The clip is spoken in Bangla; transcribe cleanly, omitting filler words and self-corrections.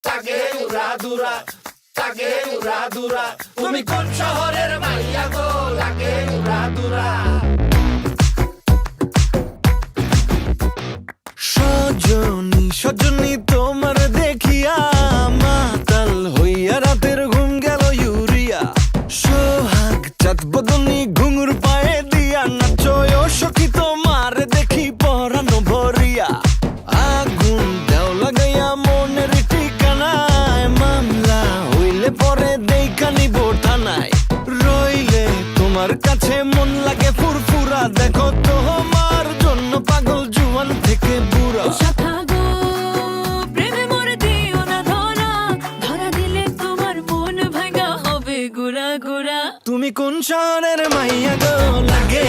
তাকে উড়া দুরা, তাকে উড়া দুরা। তুমি কোন শহরের মাইয়া গো, লাগে উড়া দুরা। সজনী সজনী তোমার দেখিয়া মাতাল হইয়া রাতের ঘুম গেল ইউরিয়া। সোহাগ চাঁদ বদনী ঘুঙুর পায়ে দিয়া নাচয় সখী তোমার দেখি পরানো ভরিয়া। আগুন দেও লাগাইয়া মনের ঠিকানায়, মামলা হইলে পরে দেখা নিব থানায়। রইলে তোমার কাছে মন লাগে ফুরফুরা, দেখো তোমার জন্য পাগল জুয়ান থেকে বুড়া। শাখা গো প্রেমে মরে দিও না ধরা, ধরা দিলে তোমার মন ভাঙা হবে গুড়া গুড়া। তুমি কোন শহরের মাইয়া গো, লাগে